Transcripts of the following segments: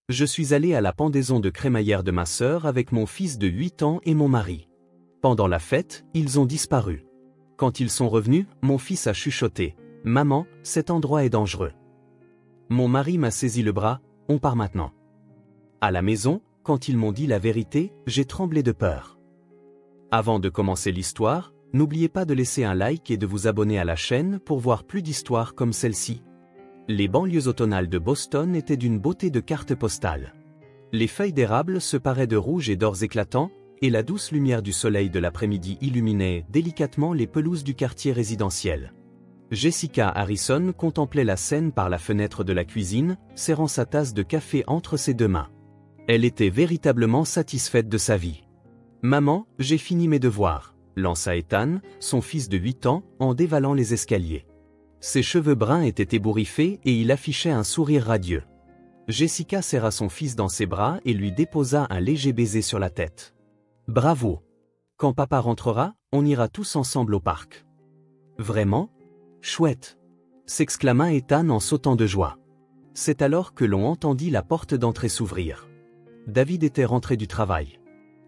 Je suis allé à la pendaison de crémaillère de ma sœur avec mon fils de 8 ans et mon mari. Pendant la fête, ils ont disparu. Quand ils sont revenus, mon fils a chuchoté « Maman, cet endroit est dangereux ». Mon mari m'a saisi le bras « On part maintenant ». À la maison, quand ils m'ont dit la vérité, j'ai tremblé de peur. Avant de commencer l'histoire, n'oubliez pas de laisser un like et de vous abonner à la chaîne pour voir plus d'histoires comme celle-ci. Les banlieues automnales de Boston étaient d'une beauté de carte postale. Les feuilles d'érable se paraient de rouge et d'or éclatants, et la douce lumière du soleil de l'après-midi illuminait délicatement les pelouses du quartier résidentiel. Jessica Harrison contemplait la scène par la fenêtre de la cuisine, serrant sa tasse de café entre ses deux mains. Elle était véritablement satisfaite de sa vie. « Maman, j'ai fini mes devoirs », lança Ethan, son fils de 8 ans, en dévalant les escaliers. Ses cheveux bruns étaient ébouriffés et il affichait un sourire radieux. Jessica serra son fils dans ses bras et lui déposa un léger baiser sur la tête. « Bravo! Quand papa rentrera, on ira tous ensemble au parc. »« Vraiment? Chouette !» s'exclama Ethan en sautant de joie. C'est alors que l'on entendit la porte d'entrée s'ouvrir. David était rentré du travail.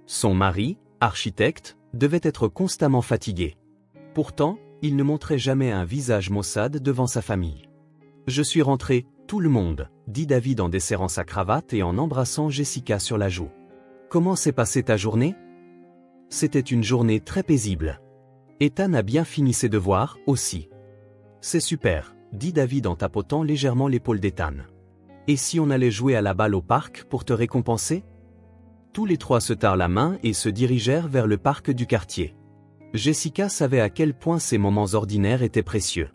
Son mari, architecte, devait être constamment fatigué. Pourtant, il ne montrait jamais un visage maussade devant sa famille. « Je suis rentré, tout le monde », dit David en desserrant sa cravate et en embrassant Jessica sur la joue. « Comment s'est passée ta journée ?» « C'était une journée très paisible. Ethan a bien fini ses devoirs, aussi. »« C'est super », dit David en tapotant légèrement l'épaule d'Ethan. « Et si on allait jouer à la balle au parc pour te récompenser ?» Tous les trois se tinrent la main et se dirigèrent vers le parc du quartier. Jessica savait à quel point ces moments ordinaires étaient précieux.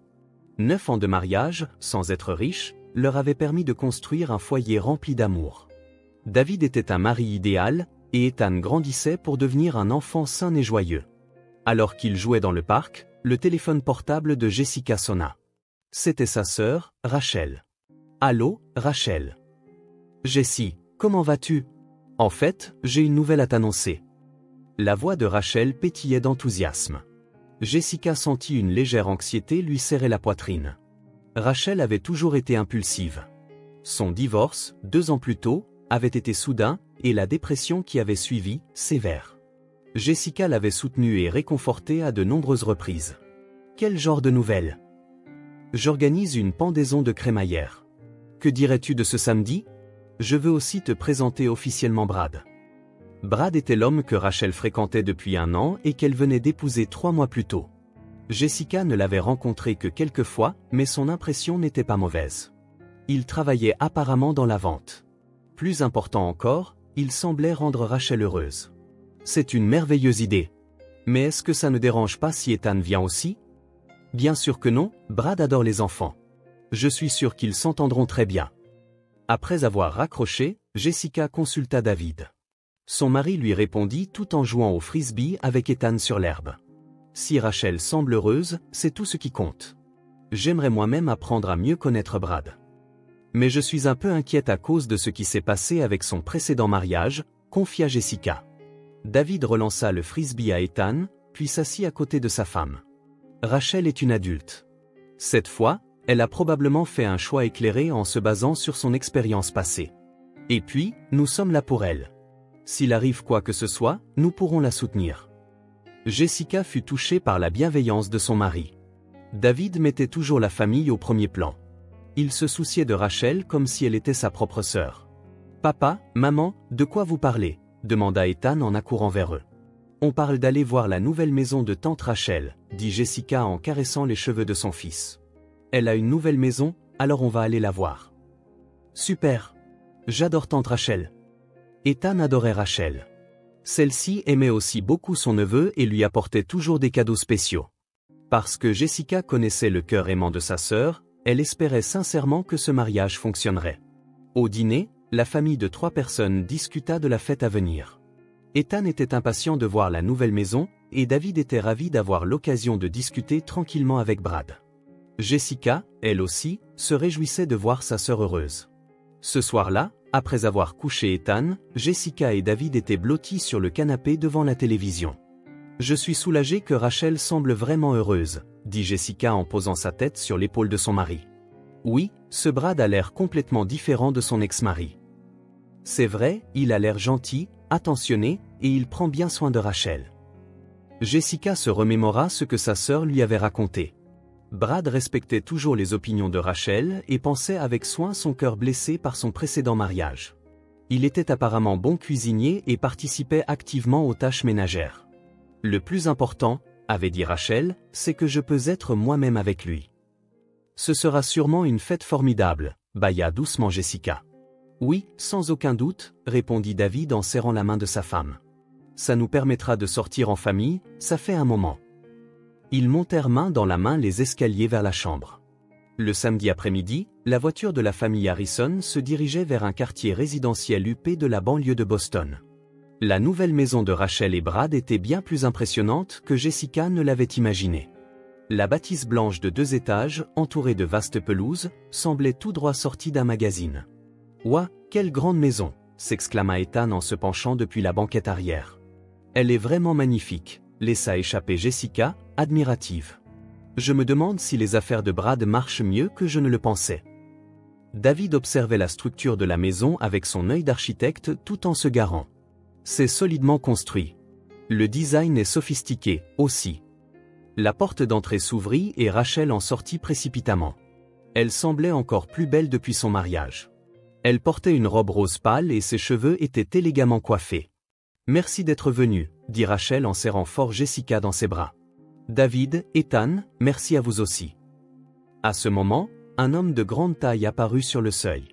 9 ans de mariage, sans être riche, leur avaient permis de construire un foyer rempli d'amour. David était un mari idéal, et Ethan grandissait pour devenir un enfant sain et joyeux. Alors qu'ils jouaient dans le parc, le téléphone portable de Jessica sonna. C'était sa sœur, Rachel. « Allô, Rachel. »« Jessie, comment vas-tu ? En fait, j'ai une nouvelle à t'annoncer. » La voix de Rachel pétillait d'enthousiasme. Jessica sentit une légère anxiété lui serrer la poitrine. Rachel avait toujours été impulsive. Son divorce, 2 ans plus tôt, avait été soudain, et la dépression qui avait suivi, sévère. Jessica l'avait soutenue et réconfortée à de nombreuses reprises. « Quel genre de nouvelles ? » ? « J'organise une pendaison de crémaillère. Que dirais-tu de ce samedi ? Je veux aussi te présenter officiellement Brad. » Brad était l'homme que Rachel fréquentait depuis 1 an et qu'elle venait d'épouser 3 mois plus tôt. Jessica ne l'avait rencontré que quelques fois, mais son impression n'était pas mauvaise. Il travaillait apparemment dans la vente. Plus important encore, il semblait rendre Rachel heureuse. C'est une merveilleuse idée. Mais est-ce que ça ne dérange pas si Ethan vient aussi ? Bien sûr que non, Brad adore les enfants. Je suis sûr qu'ils s'entendront très bien. Après avoir raccroché, Jessica consulta David. Son mari lui répondit tout en jouant au frisbee avec Ethan sur l'herbe. Si Rachel semble heureuse, c'est tout ce qui compte. J'aimerais moi-même apprendre à mieux connaître Brad. Mais je suis un peu inquiète à cause de ce qui s'est passé avec son précédent mariage, confia Jessica. David relança le frisbee à Ethan, puis s'assit à côté de sa femme. Rachel est une adulte. Cette fois, elle a probablement fait un choix éclairé en se basant sur son expérience passée. Et puis, nous sommes là pour elle. S'il arrive quoi que ce soit, nous pourrons la soutenir. Jessica fut touchée par la bienveillance de son mari. David mettait toujours la famille au premier plan. Il se souciait de Rachel comme si elle était sa propre sœur. « Papa, maman, de quoi vous parlez ?» demanda Ethan en accourant vers eux. « On parle d'aller voir la nouvelle maison de tante Rachel, » dit Jessica en caressant les cheveux de son fils. « Elle a une nouvelle maison, alors on va aller la voir. »« Super. J'adore tante Rachel. » Ethan adorait Rachel. Celle-ci aimait aussi beaucoup son neveu et lui apportait toujours des cadeaux spéciaux. Parce que Jessica connaissait le cœur aimant de sa sœur, elle espérait sincèrement que ce mariage fonctionnerait. Au dîner, la famille de 3 personnes discuta de la fête à venir. Ethan était impatient de voir la nouvelle maison, et David était ravi d'avoir l'occasion de discuter tranquillement avec Brad. Jessica, elle aussi, se réjouissait de voir sa sœur heureuse. Ce soir-là, après avoir couché Ethan, Jessica et David étaient blottis sur le canapé devant la télévision. « Je suis soulagée que Rachel semble vraiment heureuse », dit Jessica en posant sa tête sur l'épaule de son mari. « Oui, ce Brad a l'air complètement différent de son ex-mari. C'est vrai, il a l'air gentil, attentionné, et il prend bien soin de Rachel. Jessica se remémora ce que sa sœur lui avait raconté. Brad respectait toujours les opinions de Rachel et pensait avec soin son cœur blessé par son précédent mariage. Il était apparemment bon cuisinier et participait activement aux tâches ménagères. Le plus important, avait dit Rachel, c'est que je peux être moi-même avec lui. Ce sera sûrement une fête formidable, bâilla doucement Jessica. Oui, sans aucun doute, répondit David en serrant la main de sa femme. Ça nous permettra de sortir en famille, ça fait un moment. Ils montèrent main dans la main les escaliers vers la chambre. Le samedi après-midi, la voiture de la famille Harrison se dirigeait vers un quartier résidentiel huppé de la banlieue de Boston. La nouvelle maison de Rachel et Brad était bien plus impressionnante que Jessica ne l'avait imaginé. La bâtisse blanche de 2 étages, entourée de vastes pelouses, semblait tout droit sortie d'un magazine. « Ouah, quelle grande maison !» s'exclama Ethan en se penchant depuis la banquette arrière. « Elle est vraiment magnifique », laissa échapper Jessica, admirative. « Je me demande si les affaires de Brad marchent mieux que je ne le pensais. » David observait la structure de la maison avec son œil d'architecte tout en se garant. « C'est solidement construit. Le design est sophistiqué, aussi. » La porte d'entrée s'ouvrit et Rachel en sortit précipitamment. Elle semblait encore plus belle depuis son mariage. Elle portait une robe rose pâle et ses cheveux étaient élégamment coiffés. « Merci d'être venu, » dit Rachel en serrant fort Jessica dans ses bras. « David, Ethan, merci à vous aussi. » À ce moment, un homme de grande taille apparut sur le seuil.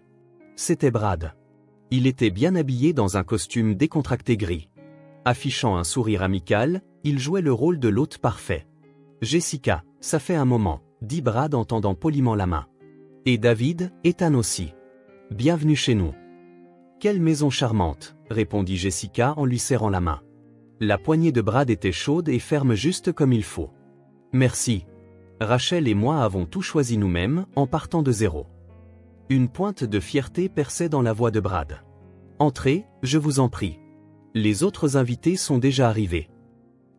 C'était Brad. Il était bien habillé dans un costume décontracté gris. Affichant un sourire amical, il jouait le rôle de l'hôte parfait. « Jessica, ça fait un moment, » dit Brad en tendant poliment la main. « Et David, Ethan aussi. Bienvenue chez nous. »« Quelle maison charmante, » répondit Jessica en lui serrant la main. La poignée de Brad était chaude et ferme juste comme il faut. « Merci. Rachel et moi avons tout choisi nous-mêmes, en partant de zéro. » Une pointe de fierté perçait dans la voix de Brad. « Entrez, je vous en prie. Les autres invités sont déjà arrivés. »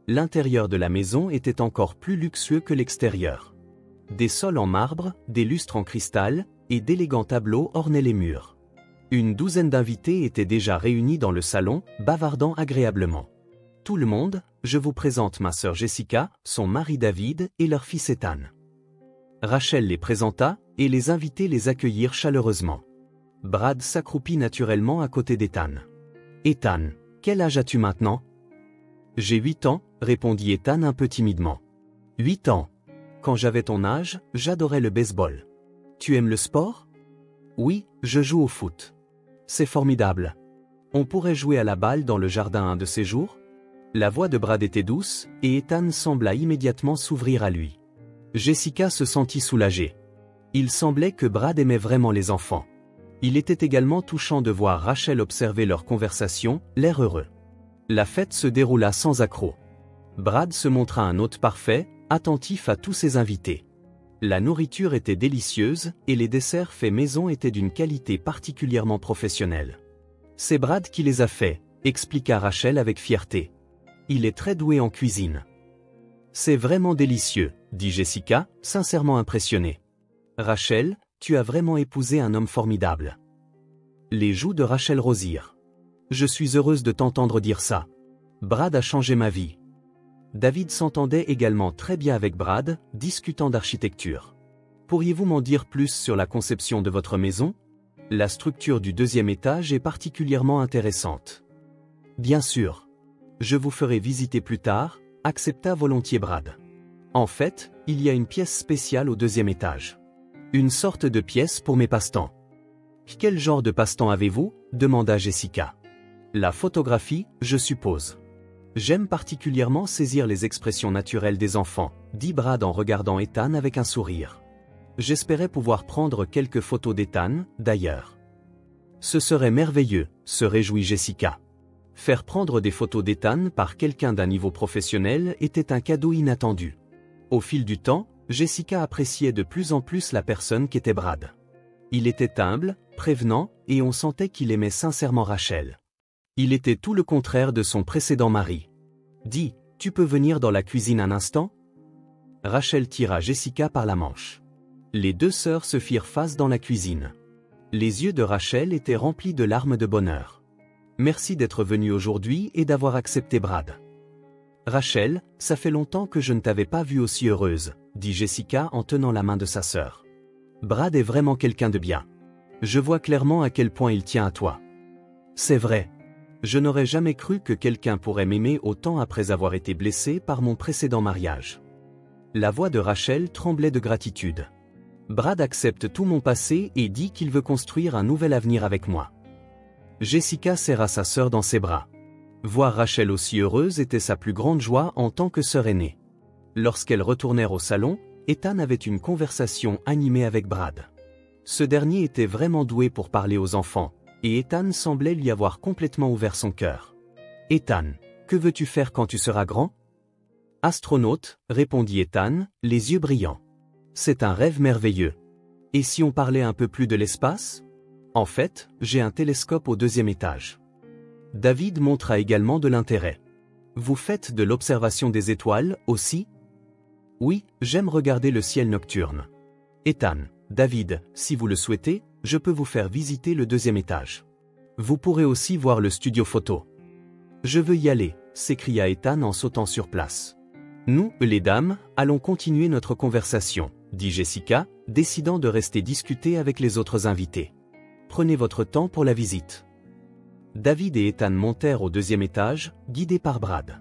L'intérieur de la maison était encore plus luxueux que l'extérieur. Des sols en marbre, des lustres en cristal, et d'élégants tableaux ornaient les murs. Une douzaine d'invités étaient déjà réunis dans le salon, bavardant agréablement. « Tout le monde, je vous présente ma sœur Jessica, son mari David et leur fils Ethan. » Rachel les présenta, et les invités les accueillirent chaleureusement. Brad s'accroupit naturellement à côté d'Ethan. « Ethan, quel âge as-tu maintenant ?»« J'ai 8 ans, » répondit Ethan un peu timidement. « 8 ans. Quand j'avais ton âge, j'adorais le baseball. Tu aimes le sport ? » « Oui, je joue au foot. »« C'est formidable. On pourrait jouer à la balle dans le jardin un de ces jours ?» La voix de Brad était douce, et Ethan sembla immédiatement s'ouvrir à lui. Jessica se sentit soulagée. Il semblait que Brad aimait vraiment les enfants. Il était également touchant de voir Rachel observer leur conversation, l'air heureux. La fête se déroula sans accroc. Brad se montra un hôte parfait, attentif à tous ses invités. La nourriture était délicieuse, et les desserts faits maison étaient d'une qualité particulièrement professionnelle. « C'est Brad qui les a faits, » expliqua Rachel avec fierté. « Il est très doué en cuisine. »« C'est vraiment délicieux, » dit Jessica, sincèrement impressionnée. « Rachel, tu as vraiment épousé un homme formidable. » Les joues de Rachel rosirent. « Je suis heureuse de t'entendre dire ça. Brad a changé ma vie. » David s'entendait également très bien avec Brad, discutant d'architecture. « Pourriez-vous m'en dire plus sur la conception de votre maison ? La structure du 2e étage est particulièrement intéressante. »« Bien sûr. Je vous ferai visiter plus tard, » accepta volontiers Brad. « En fait, il y a une pièce spéciale au 2e étage. Une sorte de pièce pour mes passe-temps. »« Quel genre de passe-temps avez-vous ? » demanda Jessica. « La photographie, je suppose. » « J'aime particulièrement saisir les expressions naturelles des enfants, » dit Brad en regardant Ethan avec un sourire. « J'espérais pouvoir prendre quelques photos d'Ethan, d'ailleurs. »« Ce serait merveilleux, » se réjouit Jessica. Faire prendre des photos d'Ethan par quelqu'un d'un niveau professionnel était un cadeau inattendu. Au fil du temps, Jessica appréciait de plus en plus la personne qu'était Brad. Il était humble, prévenant, et on sentait qu'il aimait sincèrement Rachel. Il était tout le contraire de son précédent mari. « Dis, tu peux venir dans la cuisine un instant ?» Rachel tira Jessica par la manche. Les deux sœurs se firent face dans la cuisine. Les yeux de Rachel étaient remplis de larmes de bonheur. Merci d'être venu aujourd'hui et d'avoir accepté Brad. Rachel, ça fait longtemps que je ne t'avais pas vue aussi heureuse, dit Jessica en tenant la main de sa sœur. Brad est vraiment quelqu'un de bien. Je vois clairement à quel point il tient à toi. C'est vrai. Je n'aurais jamais cru que quelqu'un pourrait m'aimer autant après avoir été blessé par mon précédent mariage. La voix de Rachel tremblait de gratitude. Brad accepte tout mon passé et dit qu'il veut construire un nouvel avenir avec moi. Jessica serra sa sœur dans ses bras. Voir Rachel aussi heureuse était sa plus grande joie en tant que sœur aînée. Lorsqu'elles retournèrent au salon, Ethan avait une conversation animée avec Brad. Ce dernier était vraiment doué pour parler aux enfants, et Ethan semblait lui avoir complètement ouvert son cœur. « Ethan, que veux-tu faire quand tu seras grand ?» « Astronaute, » répondit Ethan, les yeux brillants. « C'est un rêve merveilleux. Et si on parlait un peu plus de l'espace ? En fait, j'ai un télescope au 2e étage. » David montra également de l'intérêt. « Vous faites de l'observation des étoiles, aussi ? » « Oui, j'aime regarder le ciel nocturne. » « Ethan, David, si vous le souhaitez, je peux vous faire visiter le 2e étage. Vous pourrez aussi voir le studio photo. »« Je veux y aller, » s'écria Ethan en sautant sur place. « Nous, les dames, allons continuer notre conversation, » dit Jessica, décidant de rester discuter avec les autres invités. « Prenez votre temps pour la visite. » David et Ethan montèrent au 2e étage, guidés par Brad.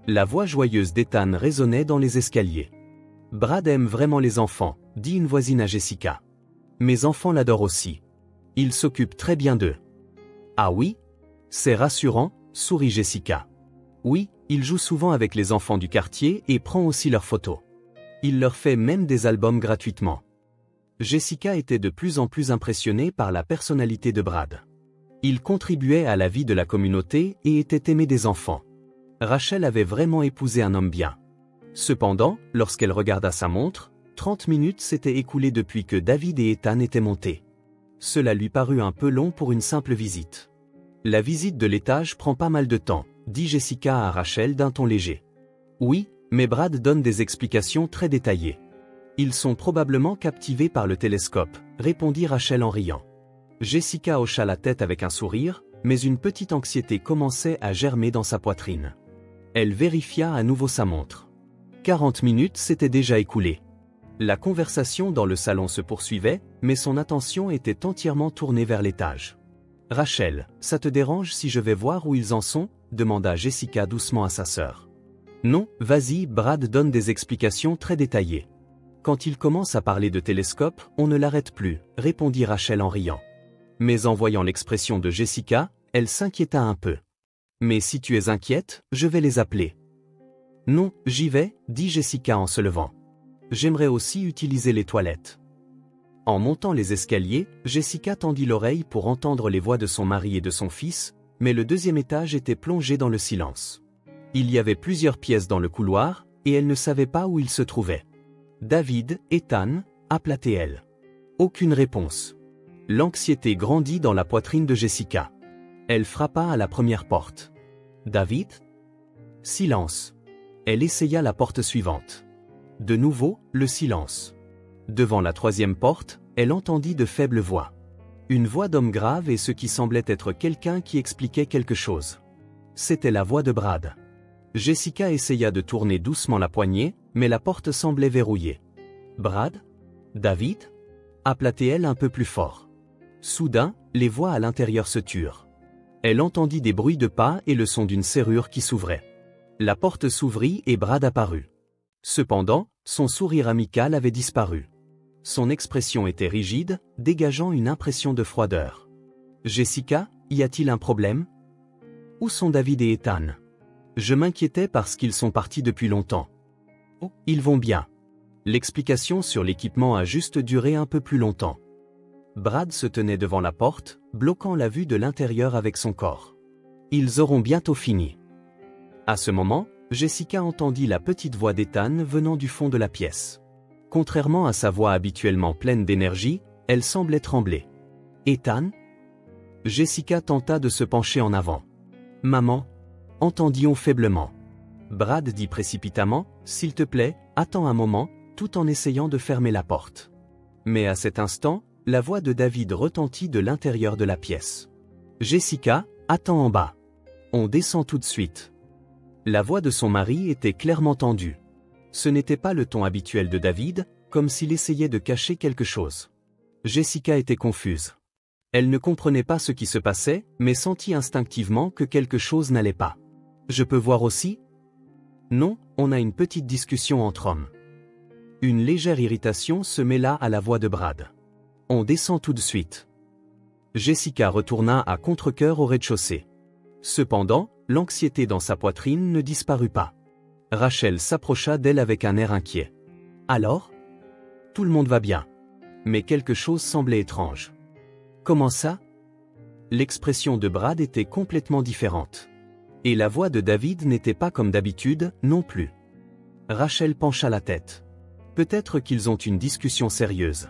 La voix joyeuse d'Ethan résonnait dans les escaliers. « Brad aime vraiment les enfants, » dit une voisine à Jessica. « Mes enfants l'adorent aussi. Il s'occupe très bien d'eux. »« Ah oui ? C'est rassurant, » sourit Jessica. « Oui, il joue souvent avec les enfants du quartier et prend aussi leurs photos. Il leur fait même des albums gratuitement. » Jessica était de plus en plus impressionnée par la personnalité de Brad. Il contribuait à la vie de la communauté et était aimé des enfants. Rachel avait vraiment épousé un homme bien. Cependant, lorsqu'elle regarda sa montre, 30 minutes s'étaient écoulées depuis que David et Ethan étaient montés. Cela lui parut un peu long pour une simple visite. « La visite de l'étage prend pas mal de temps, » dit Jessica à Rachel d'un ton léger. « Oui, mais Brad donne des explications très détaillées. Ils sont probablement captivés par le télescope, » répondit Rachel en riant. Jessica hocha la tête avec un sourire, mais une petite anxiété commençait à germer dans sa poitrine. Elle vérifia à nouveau sa montre. 40 minutes s'étaient déjà écoulées. La conversation dans le salon se poursuivait, mais son attention était entièrement tournée vers l'étage. « Rachel, ça te dérange si je vais voir où ils en sont ?» demanda Jessica doucement à sa sœur. « Non, vas-y, Brad donne des explications très détaillées. Quand il commence à parler de télescope, on ne l'arrête plus, » répondit Rachel en riant. Mais en voyant l'expression de Jessica, elle s'inquiéta un peu. « Mais si tu es inquiète, je vais les appeler. »« Non, j'y vais, » dit Jessica en se levant. « J'aimerais aussi utiliser les toilettes. » En montant les escaliers, Jessica tendit l'oreille pour entendre les voix de son mari et de son fils, mais le 2e étage était plongé dans le silence. Il y avait plusieurs pièces dans le couloir, et elle ne savait pas où ils se trouvaient. « David, Ethan » appela-t-elle. Aucune réponse. L'anxiété grandit dans la poitrine de Jessica. Elle frappa à la première porte. « David ?» Silence. Elle essaya la porte suivante. De nouveau, le silence. Devant la 3e porte, elle entendit de faibles voix. Une voix d'homme grave et ce qui semblait être quelqu'un qui expliquait quelque chose. C'était la voix de Brad. Jessica essaya de tourner doucement la poignée, mais la porte semblait verrouillée. « Brad ? David ?» appela-t-elle un peu plus fort. Soudain, les voix à l'intérieur se turent. Elle entendit des bruits de pas et le son d'une serrure qui s'ouvrait. La porte s'ouvrit et Brad apparut. Cependant, son sourire amical avait disparu. Son expression était rigide, dégageant une impression de froideur. « Jessica, y a-t-il un problème ? Où sont David et Ethan ? Je m'inquiétais parce qu'ils sont partis depuis longtemps. »« Oh, ils vont bien. » L'explication sur l'équipement a juste duré un peu plus longtemps. Brad se tenait devant la porte, bloquant la vue de l'intérieur avec son corps. Ils auront bientôt fini. À ce moment, Jessica entendit la petite voix d'Ethan venant du fond de la pièce. Contrairement à sa voix habituellement pleine d'énergie, elle semblait trembler. « Ethan ?» Jessica tenta de se pencher en avant. « Maman ?» entendit-on faiblement. Brad dit précipitamment, « S'il te plaît, attends un moment », tout en essayant de fermer la porte. Mais à cet instant, la voix de David retentit de l'intérieur de la pièce. « Jessica, attends en bas. On descend tout de suite. » La voix de son mari était clairement tendue. Ce n'était pas le ton habituel de David, comme s'il essayait de cacher quelque chose. Jessica était confuse. Elle ne comprenait pas ce qui se passait, mais sentit instinctivement que quelque chose n'allait pas. « Je peux voir aussi ? » « Non, on a une petite discussion entre hommes. » Une légère irritation se mêla à la voix de Brad. « On descend tout de suite. » Jessica retourna à contre-cœur au rez-de-chaussée. Cependant, l'anxiété dans sa poitrine ne disparut pas. Rachel s'approcha d'elle avec un air inquiet. « Alors ? Tout le monde va bien. » Mais quelque chose semblait étrange. « Comment ça ? » L'expression de Brad était complètement différente. Et la voix de David n'était pas comme d'habitude, non plus. Rachel pencha la tête. Peut-être qu'ils ont une discussion sérieuse.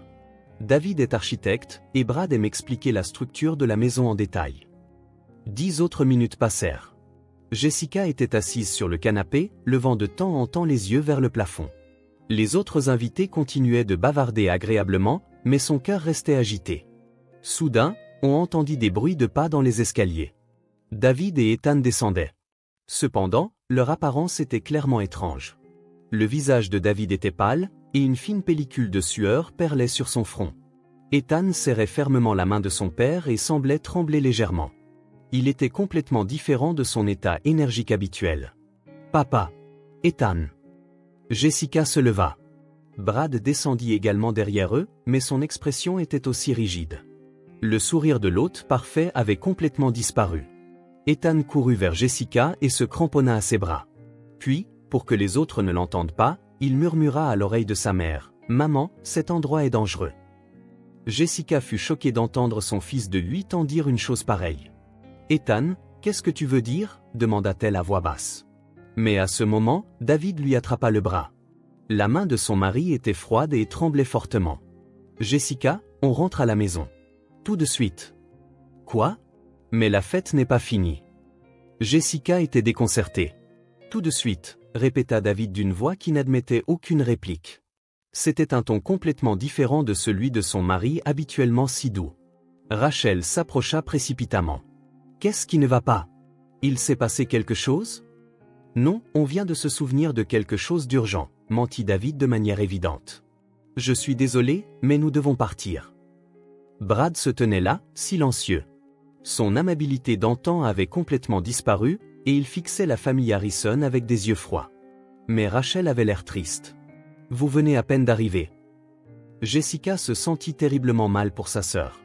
David est architecte, et Brad aime expliquer la structure de la maison en détail. 10 autres minutes passèrent. Jessica était assise sur le canapé, levant de temps en temps les yeux vers le plafond. Les autres invités continuaient de bavarder agréablement, mais son cœur restait agité. Soudain, on entendit des bruits de pas dans les escaliers. David et Ethan descendaient. Cependant, leur apparence était clairement étrange. Le visage de David était pâle, et une fine pellicule de sueur perlait sur son front. Ethan serrait fermement la main de son père et semblait trembler légèrement. Il était complètement différent de son état énergique habituel. « Papa !» Ethan. Jessica se leva. Brad descendit également derrière eux, mais son expression était aussi rigide. Le sourire de l'hôte parfait avait complètement disparu. Ethan courut vers Jessica et se cramponna à ses bras. Puis, pour que les autres ne l'entendent pas, il murmura à l'oreille de sa mère, « Maman, cet endroit est dangereux. » Jessica fut choquée d'entendre son fils de 8 ans dire une chose pareille. « Ethan, qu'est-ce que tu veux dire ?» demanda-t-elle à voix basse. Mais à ce moment, David lui attrapa le bras. La main de son mari était froide et tremblait fortement. « Jessica, on rentre à la maison. Tout de suite. »« Quoi ? Mais la fête n'est pas finie. » Jessica était déconcertée. « Tout de suite, » répéta David d'une voix qui n'admettait aucune réplique. C'était un ton complètement différent de celui de son mari habituellement si doux. Rachel s'approcha précipitamment. « Qu'est-ce qui ne va pas ? Il s'est passé quelque chose ? » « Non, on vient de se souvenir de quelque chose d'urgent, » mentit David de manière évidente. « Je suis désolé, mais nous devons partir. » Brad se tenait là, silencieux. Son amabilité d'antan avait complètement disparu, et il fixait la famille Harrison avec des yeux froids. Mais Rachel avait l'air triste. « Vous venez à peine d'arriver. » Jessica se sentit terriblement mal pour sa sœur.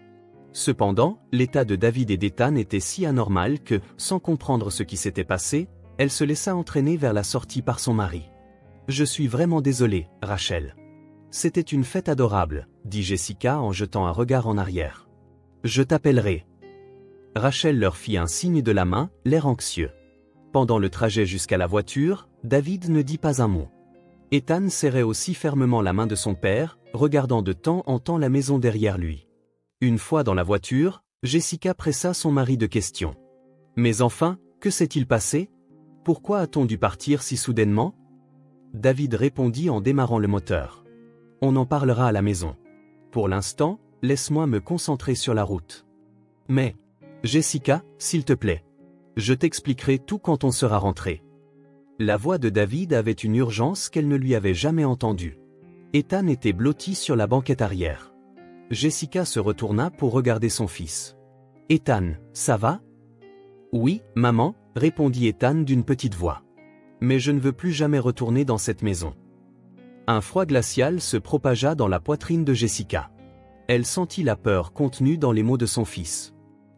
Cependant, l'état de David et d'Ethan était si anormal que, sans comprendre ce qui s'était passé, elle se laissa entraîner vers la sortie par son mari. « Je suis vraiment désolée, Rachel. » « C'était une fête adorable, » dit Jessica en jetant un regard en arrière. « Je t'appellerai. » Rachel leur fit un signe de la main, l'air anxieux. Pendant le trajet jusqu'à la voiture, David ne dit pas un mot. Ethan serrait aussi fermement la main de son père, regardant de temps en temps la maison derrière lui. Une fois dans la voiture, Jessica pressa son mari de questions. « Mais enfin, que s'est-il passé ? Pourquoi a-t-on dû partir si soudainement ?» David répondit en démarrant le moteur. « On en parlera à la maison. Pour l'instant, laisse-moi me concentrer sur la route. »« Mais, Jessica, s'il te plaît. Je t'expliquerai tout quand on sera rentré. » La voix de David avait une urgence qu'elle ne lui avait jamais entendue. Ethan était blotti sur la banquette arrière. Jessica se retourna pour regarder son fils. « Ethan, ça va ? » « Oui, maman, » répondit Ethan d'une petite voix. « Mais je ne veux plus jamais retourner dans cette maison. » Un froid glacial se propagea dans la poitrine de Jessica. Elle sentit la peur contenue dans les mots de son fils.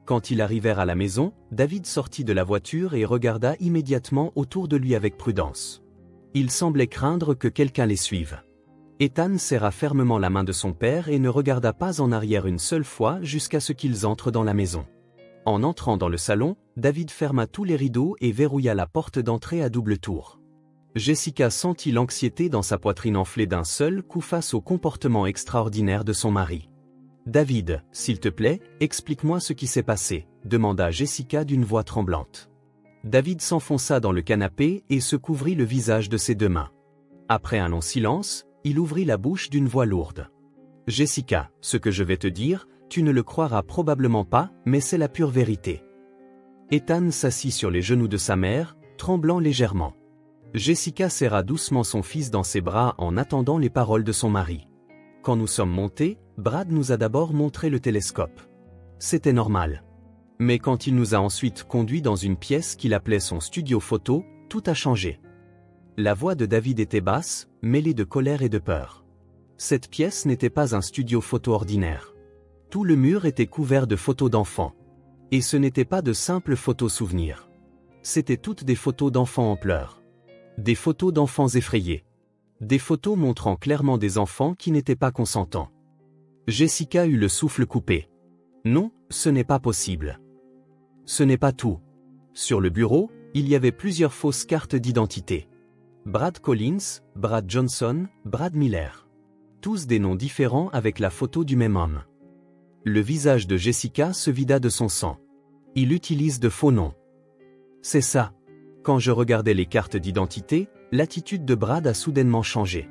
Quand ils arrivèrent à la maison, David sortit de la voiture et regarda immédiatement autour de lui avec prudence. Il semblait craindre que quelqu'un les suive. Ethan serra fermement la main de son père et ne regarda pas en arrière une seule fois jusqu'à ce qu'ils entrent dans la maison. En entrant dans le salon, David ferma tous les rideaux et verrouilla la porte d'entrée à double tour. Jessica sentit l'anxiété dans sa poitrine enflée d'un seul coup face au comportement extraordinaire de son mari. « David, s'il te plaît, explique-moi ce qui s'est passé, » demanda Jessica d'une voix tremblante. David s'enfonça dans le canapé et se couvrit le visage de ses deux mains. Après un long silence, il ouvrit la bouche d'une voix lourde. « Jessica, ce que je vais te dire, tu ne le croiras probablement pas, mais c'est la pure vérité. Ethan s'assit sur les genoux de sa mère, tremblant légèrement. Jessica serra doucement son fils dans ses bras en attendant les paroles de son mari. Quand nous sommes montés, Brad nous a d'abord montré le télescope. C'était normal. Mais quand il nous a ensuite conduits dans une pièce qu'il appelait son studio photo, tout a changé. La voix de David était basse, mêlée de colère et de peur. Cette pièce n'était pas un studio photo ordinaire. Tout le mur était couvert de photos d'enfants. Et ce n'étaient pas de simples photos souvenirs. C'étaient toutes des photos d'enfants en pleurs. Des photos d'enfants effrayés. Des photos montrant clairement des enfants qui n'étaient pas consentants. Jessica eut le souffle coupé. Non, ce n'est pas possible. Ce n'est pas tout. Sur le bureau, il y avait plusieurs fausses cartes d'identité. Brad Collins, Brad Johnson, Brad Miller. Tous des noms différents avec la photo du même homme. Le visage de Jessica se vida de son sang. Il utilise de faux noms. C'est ça. Quand je regardais les cartes d'identité, l'attitude de Brad a soudainement changé.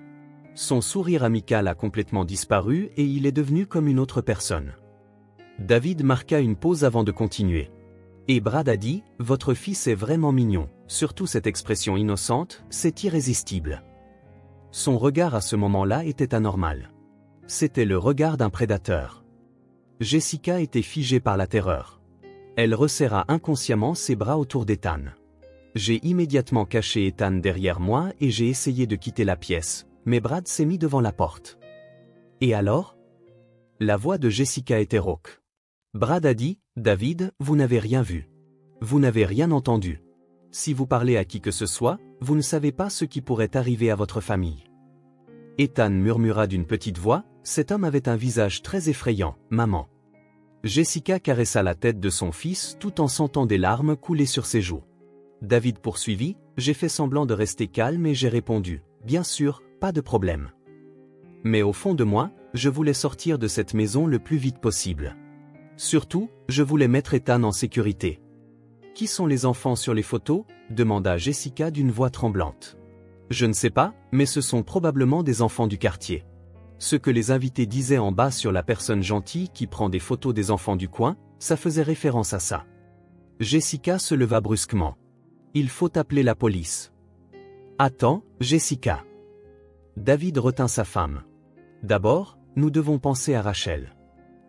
Son sourire amical a complètement disparu et il est devenu comme une autre personne. David marqua une pause avant de continuer. Et Brad a dit, « Votre fils est vraiment mignon, surtout cette expression innocente, c'est irrésistible. » Son regard à ce moment-là était anormal. C'était le regard d'un prédateur. Jessica était figée par la terreur. Elle resserra inconsciemment ses bras autour d'Ethan. J'ai immédiatement caché Ethan derrière moi et j'ai essayé de quitter la pièce, mais Brad s'est mis devant la porte. Et alors? La voix de Jessica était rauque. Brad a dit, « David, vous n'avez rien vu. Vous n'avez rien entendu. Si vous parlez à qui que ce soit, vous ne savez pas ce qui pourrait arriver à votre famille. » Ethan murmura d'une petite voix, « Cet homme avait un visage très effrayant, maman. » Jessica caressa la tête de son fils tout en sentant des larmes couler sur ses joues. David poursuivit, « J'ai fait semblant de rester calme et j'ai répondu, « Bien sûr, pas de problème. » Mais au fond de moi, je voulais sortir de cette maison le plus vite possible. Surtout, je voulais mettre Ethan en sécurité. « Qui sont les enfants sur les photos ?» demanda Jessica d'une voix tremblante. « Je ne sais pas, mais ce sont probablement des enfants du quartier. » Ce que les invités disaient en bas sur la personne gentille qui prend des photos des enfants du coin, ça faisait référence à ça. Jessica se leva brusquement. « Il faut appeler la police. »« Attends, Jessica. » David retint sa femme. « D'abord, nous devons penser à Rachel.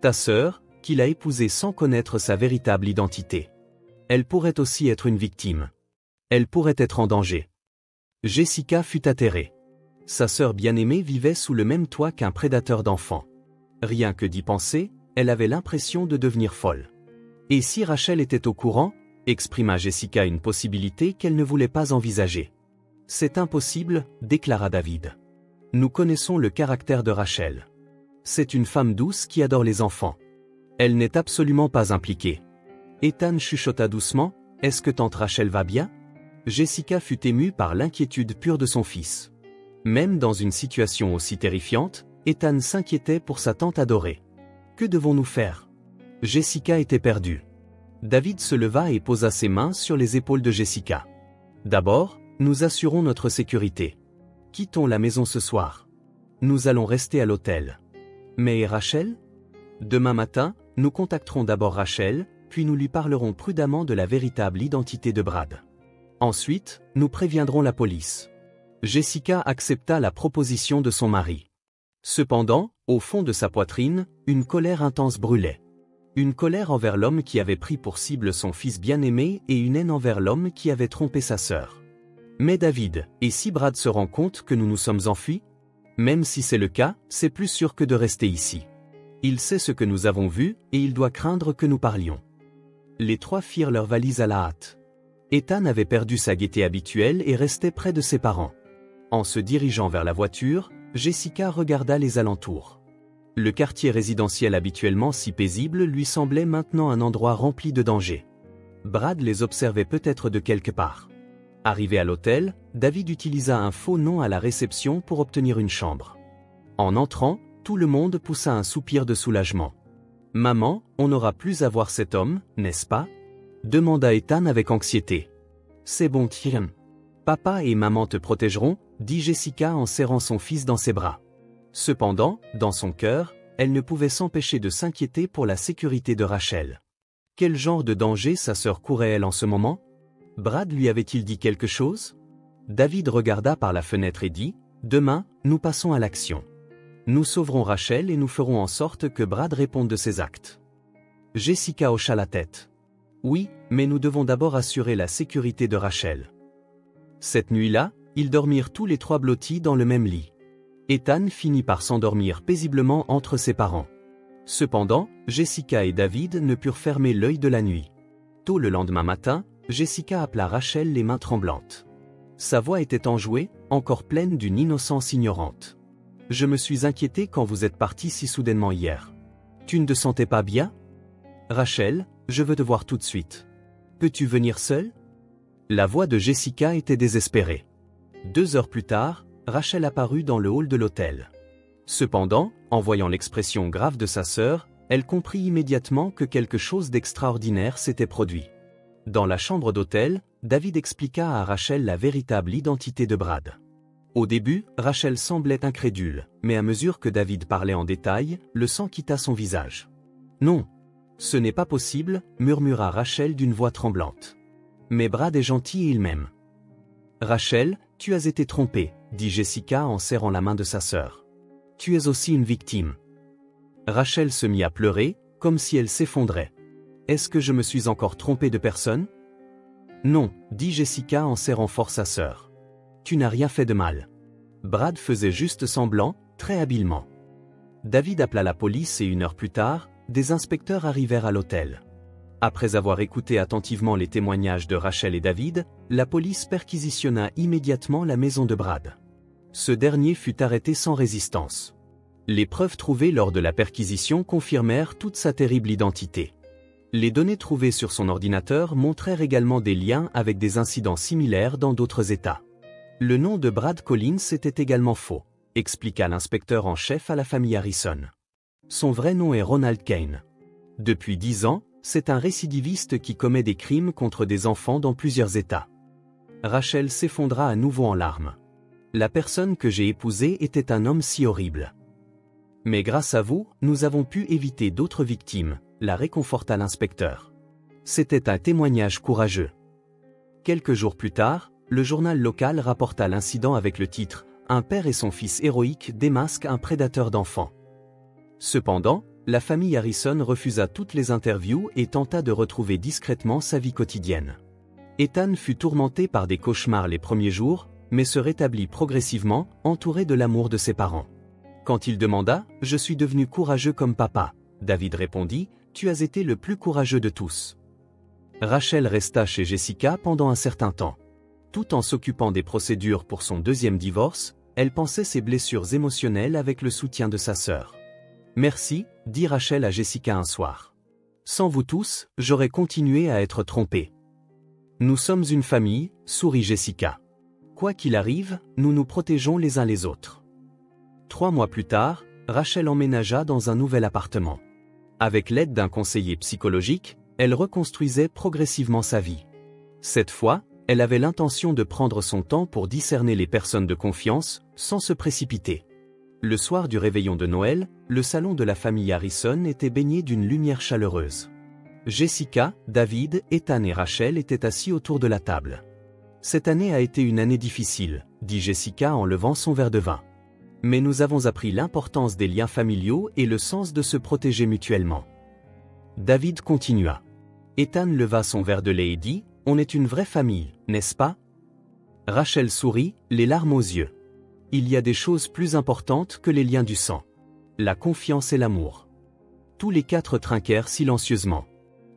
Ta sœur, qu'il a épousée sans connaître sa véritable identité. Elle pourrait aussi être une victime. Elle pourrait être en danger. » Jessica fut atterrée. Sa sœur bien-aimée vivait sous le même toit qu'un prédateur d'enfants. Rien que d'y penser, elle avait l'impression de devenir folle. Et si Rachel était au courant, exprima Jessica une possibilité qu'elle ne voulait pas envisager. « C'est impossible, déclara David. Nous connaissons le caractère de Rachel. C'est une femme douce qui adore les enfants. Elle n'est absolument pas impliquée. » Ethan chuchota doucement, « Est-ce que tante Rachel va bien ?» Jessica fut émue par l'inquiétude pure de son fils. Même dans une situation aussi terrifiante, Ethan s'inquiétait pour sa tante adorée. Que devons-nous faire? Jessica était perdue. David se leva et posa ses mains sur les épaules de Jessica. D'abord, nous assurons notre sécurité. Quittons la maison ce soir. Nous allons rester à l'hôtel. Mais Rachel? Demain matin, nous contacterons d'abord Rachel, puis nous lui parlerons prudemment de la véritable identité de Brad. Ensuite, nous préviendrons la police. Jessica accepta la proposition de son mari. Cependant, au fond de sa poitrine, une colère intense brûlait. Une colère envers l'homme qui avait pris pour cible son fils bien-aimé et une haine envers l'homme qui avait trompé sa sœur. Mais David, et si Brad se rend compte que nous nous sommes enfuis? Même si c'est le cas, c'est plus sûr que de rester ici. Il sait ce que nous avons vu et il doit craindre que nous parlions. Les trois firent leurs valises à la hâte. Ethan avait perdu sa gaieté habituelle et restait près de ses parents. En se dirigeant vers la voiture, Jessica regarda les alentours. Le quartier résidentiel habituellement si paisible lui semblait maintenant un endroit rempli de dangers. Brad les observait peut-être de quelque part. Arrivé à l'hôtel, David utilisa un faux nom à la réception pour obtenir une chambre. En entrant, tout le monde poussa un soupir de soulagement. « Maman, on n'aura plus à voir cet homme, n'est-ce pas ?» demanda Ethan avec anxiété. « C'est bon, Tian. Papa et maman te protégeront, » dit Jessica en serrant son fils dans ses bras. Cependant, dans son cœur, elle ne pouvait s'empêcher de s'inquiéter pour la sécurité de Rachel. Quel genre de danger sa sœur courait-elle en ce moment? Brad lui avait-il dit quelque chose? David regarda par la fenêtre et dit, « Demain, nous passons à l'action. Nous sauverons Rachel et nous ferons en sorte que Brad réponde de ses actes. » Jessica hocha la tête. « Oui, mais nous devons d'abord assurer la sécurité de Rachel. » Cette nuit-là, ils dormirent tous les trois blottis dans le même lit. Ethan finit par s'endormir paisiblement entre ses parents. Cependant, Jessica et David ne purent fermer l'œil de la nuit. Tôt le lendemain matin, Jessica appela Rachel les mains tremblantes. Sa voix était enjouée, encore pleine d'une innocence ignorante. « Je me suis inquiétée quand vous êtes partis si soudainement hier. Tu ne te sentais pas bien? Rachel, je veux te voir tout de suite. Peux-tu venir seule? » La voix de Jessica était désespérée. 2 heures plus tard, Rachel apparut dans le hall de l'hôtel. Cependant, en voyant l'expression grave de sa sœur, elle comprit immédiatement que quelque chose d'extraordinaire s'était produit. Dans la chambre d'hôtel, David expliqua à Rachel la véritable identité de Brad. Au début, Rachel semblait incrédule, mais à mesure que David parlait en détail, le sang quitta son visage. « Non, ce n'est pas possible, » murmura Rachel d'une voix tremblante. « Mais Brad est gentil et il m'aime. »« Rachel, tu as été trompée, » dit Jessica en serrant la main de sa sœur. « Tu es aussi une victime. » Rachel se mit à pleurer, comme si elle s'effondrait. « Est-ce que je me suis encore trompée de personne? » « Non, » dit Jessica en serrant fort sa sœur. « Tu n'as rien fait de mal. » Brad faisait juste semblant, très habilement. David appela la police et 1 heure plus tard, des inspecteurs arrivèrent à l'hôtel. Après avoir écouté attentivement les témoignages de Rachel et David, la police perquisitionna immédiatement la maison de Brad. Ce dernier fut arrêté sans résistance. Les preuves trouvées lors de la perquisition confirmèrent toute sa terrible identité. Les données trouvées sur son ordinateur montrèrent également des liens avec des incidents similaires dans d'autres États. Le nom de Brad Collins était également faux, expliqua l'inspecteur en chef à la famille Harrison. Son vrai nom est Ronald Kane. Depuis 10 ans, c'est un récidiviste qui commet des crimes contre des enfants dans plusieurs États. Rachel s'effondra à nouveau en larmes. La personne que j'ai épousée était un homme si horrible. Mais grâce à vous, nous avons pu éviter d'autres victimes, la réconforta l'inspecteur. C'était un témoignage courageux. Quelques jours plus tard, le journal local rapporta l'incident avec le titre « Un père et son fils héroïque démasquent un prédateur d'enfants ». Cependant, la famille Harrison refusa toutes les interviews et tenta de retrouver discrètement sa vie quotidienne. Ethan fut tourmenté par des cauchemars les premiers jours, mais se rétablit progressivement, entouré de l'amour de ses parents. Quand il demanda « Je suis devenu courageux comme papa », David répondit « Tu as été le plus courageux de tous ». Rachel resta chez Jessica pendant un certain temps. Tout en s'occupant des procédures pour son 2e divorce, elle pansait ses blessures émotionnelles avec le soutien de sa sœur. « Merci », dit Rachel à Jessica un soir. « Sans vous tous, j'aurais continué à être trompée. »« Nous sommes une famille », sourit Jessica. « Quoi qu'il arrive, nous nous protégeons les uns les autres. » 3 mois plus tard, Rachel emménagea dans un nouvel appartement. Avec l'aide d'un conseiller psychologique, elle reconstruisait progressivement sa vie. Cette fois, elle avait l'intention de prendre son temps pour discerner les personnes de confiance, sans se précipiter. Le soir du réveillon de Noël, le salon de la famille Harrison était baigné d'une lumière chaleureuse. Jessica, David, Ethan et Rachel étaient assis autour de la table. « Cette année a été une année difficile », dit Jessica en levant son verre de vin. « Mais nous avons appris l'importance des liens familiaux et le sens de se protéger mutuellement. » David continua. Ethan leva son verre de lait et dit « On est une vraie famille, n'est-ce pas ?» Rachel sourit, les larmes aux yeux. « Il y a des choses plus importantes que les liens du sang. La confiance et l'amour. » Tous les 4 trinquèrent silencieusement.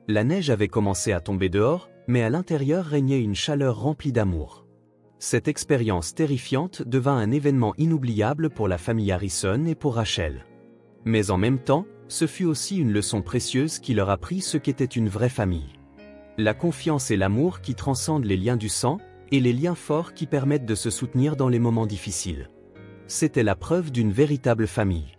La neige avait commencé à tomber dehors, mais à l'intérieur régnait une chaleur remplie d'amour. Cette expérience terrifiante devint un événement inoubliable pour la famille Harrison et pour Rachel. Mais en même temps, ce fut aussi une leçon précieuse qui leur apprit ce qu'était une vraie famille. La confiance et l'amour qui transcendent les liens du sang, et les liens forts qui permettent de se soutenir dans les moments difficiles. C'était la preuve d'une véritable famille.